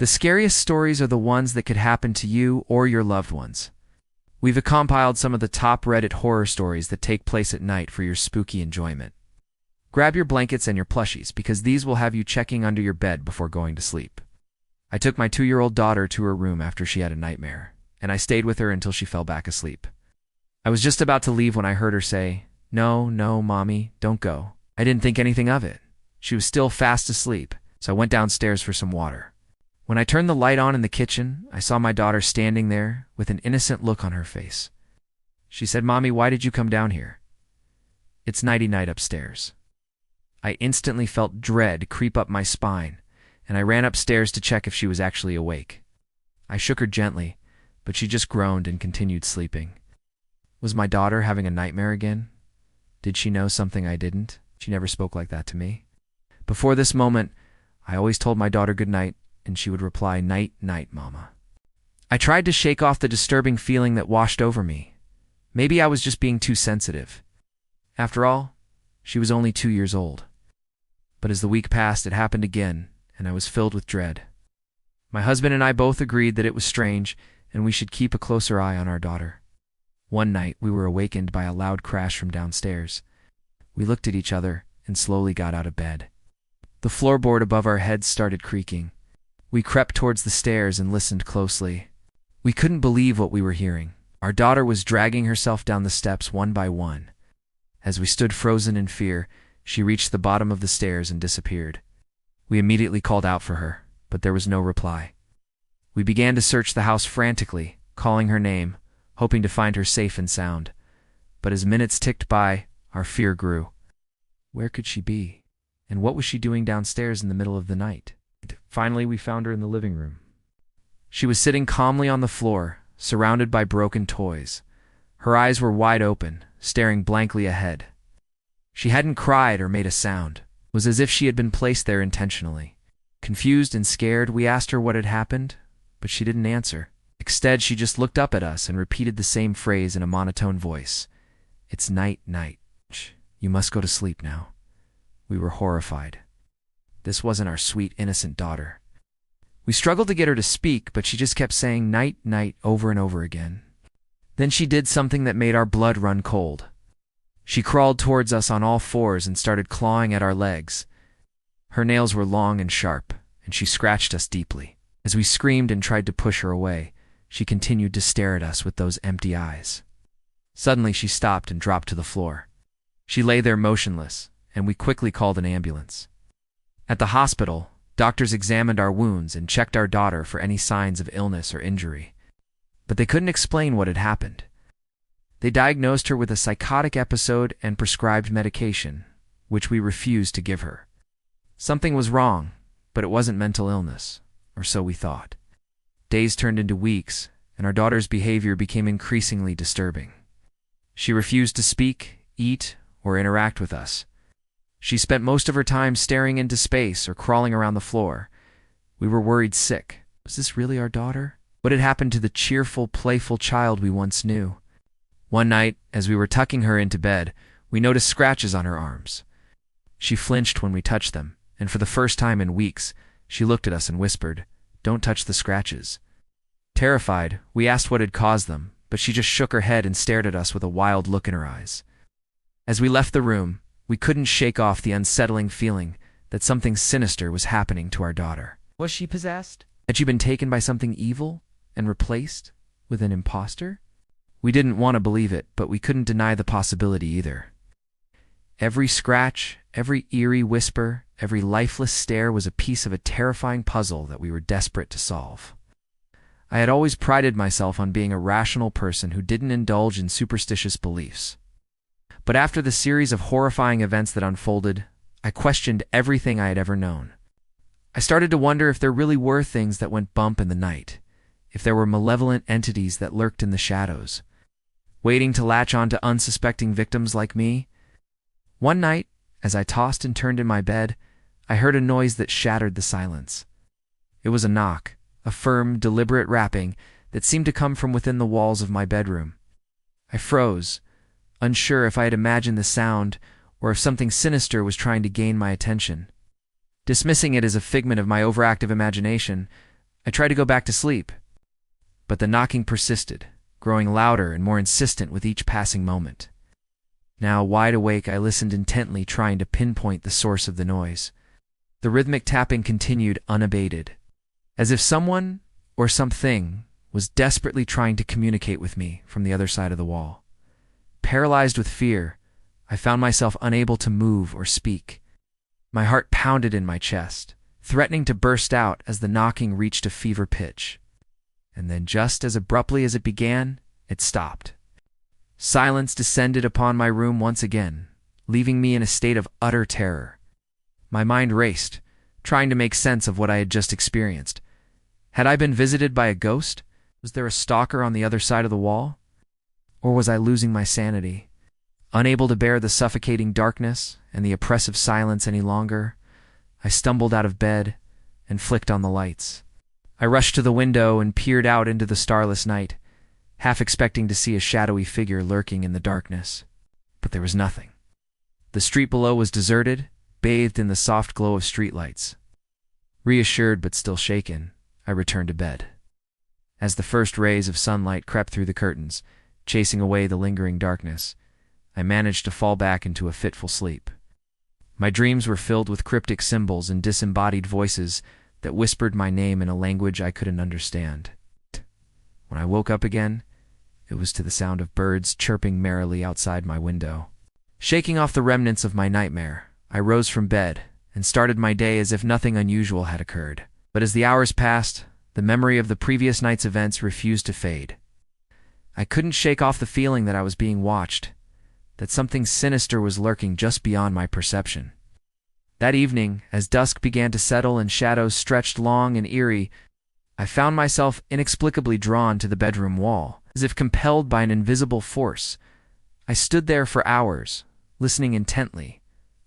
The scariest stories are the ones that could happen to you or your loved ones. We've compiled some of the top Reddit horror stories that take place at night for your spooky enjoyment. Grab your blankets and your plushies, because these will have you checking under your bed before going to sleep. I took my 2-year-old daughter to her room after she had a nightmare, and I stayed with her until she fell back asleep. I was just about to leave when I heard her say, "No, no, Mommy, don't go." I didn't think anything of it. She was still fast asleep, so I went downstairs for some water. When I turned the light on in the kitchen, I saw my daughter standing there with an innocent look on her face. She said, "Mommy, why did you come down here?" "It's nighty-night upstairs." I instantly felt dread creep up my spine, and I ran upstairs to check if she was actually awake. I shook her gently, but she just groaned and continued sleeping. Was my daughter having a nightmare again? Did she know something I didn't? She never spoke like that to me. Before this moment, I always told my daughter good night, and she would reply, "Night, night, Mama." I tried to shake off the disturbing feeling that washed over me. Maybe I was just being too sensitive. After all, she was only 2 years old. But as the week passed, it happened again, and I was filled with dread. My husband and I both agreed that it was strange, and we should keep a closer eye on our daughter. One night, we were awakened by a loud crash from downstairs. We looked at each other and slowly got out of bed. The floorboard above our heads started creaking. We crept towards the stairs and listened closely. We couldn't believe what we were hearing. Our daughter was dragging herself down the steps one by one. As we stood frozen in fear, she reached the bottom of the stairs and disappeared. We immediately called out for her, but there was no reply. We began to search the house frantically, calling her name, hoping to find her safe and sound. But as minutes ticked by, our fear grew. Where could she be? And what was she doing downstairs in the middle of the night? Finally, we found her in the living room. She was sitting calmly on the floor, surrounded by broken toys. Her eyes were wide open, staring blankly ahead. She hadn't cried or made a sound. It was as if she had been placed there intentionally. Confused and scared, we asked her what had happened, but she didn't answer. Instead, she just looked up at us and repeated the same phrase in a monotone voice. "It's night, night. You must go to sleep now." We were horrified. This wasn't our sweet, innocent daughter. We struggled to get her to speak, but she just kept saying "night, night" over and over again. Then she did something that made our blood run cold. She crawled towards us on all fours and started clawing at our legs. Her nails were long and sharp, and she scratched us deeply. As we screamed and tried to push her away, she continued to stare at us with those empty eyes. Suddenly she stopped and dropped to the floor. She lay there motionless, and we quickly called an ambulance. At the hospital, doctors examined our wounds and checked our daughter for any signs of illness or injury. But they couldn't explain what had happened. They diagnosed her with a psychotic episode and prescribed medication, which we refused to give her. Something was wrong, but it wasn't mental illness, or so we thought. Days turned into weeks, and our daughter's behavior became increasingly disturbing. She refused to speak, eat, or interact with us. She spent most of her time staring into space or crawling around the floor. We were worried sick. Was this really our daughter? What had happened to the cheerful, playful child we once knew? One night, as we were tucking her into bed, we noticed scratches on her arms. She flinched when we touched them, and for the first time in weeks, she looked at us and whispered, "Don't touch the scratches." Terrified, we asked what had caused them, but she just shook her head and stared at us with a wild look in her eyes. As we left the room, we couldn't shake off the unsettling feeling that something sinister was happening to our daughter. Was she possessed? Had she been taken by something evil and replaced with an imposter? We didn't want to believe it, but we couldn't deny the possibility either. Every scratch, every eerie whisper, every lifeless stare was a piece of a terrifying puzzle that we were desperate to solve. I had always prided myself on being a rational person who didn't indulge in superstitious beliefs. But after the series of horrifying events that unfolded, I questioned everything I had ever known. I started to wonder if there really were things that went bump in the night, if there were malevolent entities that lurked in the shadows, waiting to latch on to unsuspecting victims like me. One night, as I tossed and turned in my bed, I heard a noise that shattered the silence. It was a knock, a firm, deliberate rapping that seemed to come from within the walls of my bedroom. I froze, unsure if I had imagined the sound or if something sinister was trying to gain my attention. Dismissing it as a figment of my overactive imagination, I tried to go back to sleep, but the knocking persisted, growing louder and more insistent with each passing moment. Now, wide awake, I listened intently, trying to pinpoint the source of the noise. The rhythmic tapping continued unabated, as if someone or something was desperately trying to communicate with me from the other side of the wall. Paralyzed with fear, I found myself unable to move or speak. My heart pounded in my chest, threatening to burst out as the knocking reached a fever pitch. And then, just as abruptly as it began, it stopped. Silence descended upon my room once again, leaving me in a state of utter terror. My mind raced, trying to make sense of what I had just experienced. Had I been visited by a ghost? Was there a stalker on the other side of the wall? Or was I losing my sanity? Unable to bear the suffocating darkness and the oppressive silence any longer, I stumbled out of bed and flicked on the lights. I rushed to the window and peered out into the starless night, half expecting to see a shadowy figure lurking in the darkness. But there was nothing. The street below was deserted, bathed in the soft glow of streetlights. Reassured but still shaken, I returned to bed. As the first rays of sunlight crept through the curtains, chasing away the lingering darkness, I managed to fall back into a fitful sleep. My dreams were filled with cryptic symbols and disembodied voices that whispered my name in a language I couldn't understand. When I woke up again, it was to the sound of birds chirping merrily outside my window. Shaking off the remnants of my nightmare, I rose from bed and started my day as if nothing unusual had occurred. But as the hours passed, the memory of the previous night's events refused to fade. I couldn't shake off the feeling that I was being watched, that something sinister was lurking just beyond my perception. That evening, as dusk began to settle and shadows stretched long and eerie, I found myself inexplicably drawn to the bedroom wall, as if compelled by an invisible force. I stood there for hours, listening intently,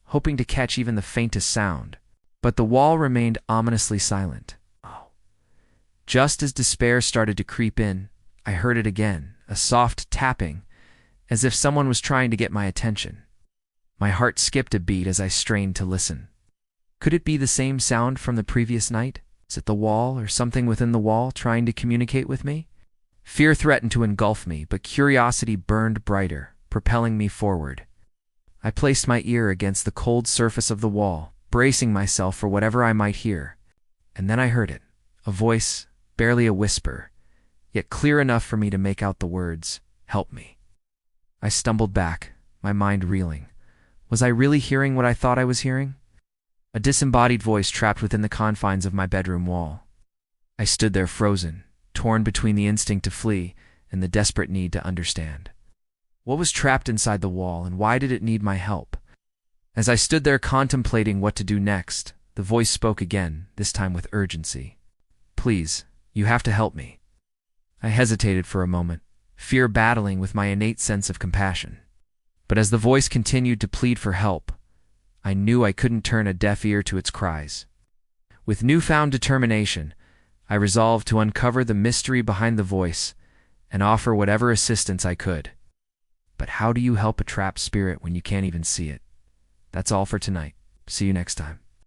hoping to catch even the faintest sound. But the wall remained ominously silent. Just as despair started to creep in, I heard it again, a soft tapping, as if someone was trying to get my attention. My heart skipped a beat as I strained to listen. Could it be the same sound from the previous night? Was it the wall or something within the wall trying to communicate with me? Fear threatened to engulf me, but curiosity burned brighter, propelling me forward. I placed my ear against the cold surface of the wall, bracing myself for whatever I might hear. And then I heard it, a voice, barely a whisper, yet clear enough for me to make out the words, "Help me." I stumbled back, my mind reeling. Was I really hearing what I thought I was hearing? A disembodied voice trapped within the confines of my bedroom wall. I stood there frozen, torn between the instinct to flee and the desperate need to understand. What was trapped inside the wall, and why did it need my help? As I stood there contemplating what to do next, the voice spoke again, this time with urgency. "Please, you have to help me." I hesitated for a moment, fear battling with my innate sense of compassion. But as the voice continued to plead for help, I knew I couldn't turn a deaf ear to its cries. With newfound determination, I resolved to uncover the mystery behind the voice and offer whatever assistance I could. But how do you help a trapped spirit when you can't even see it? That's all for tonight. See you next time.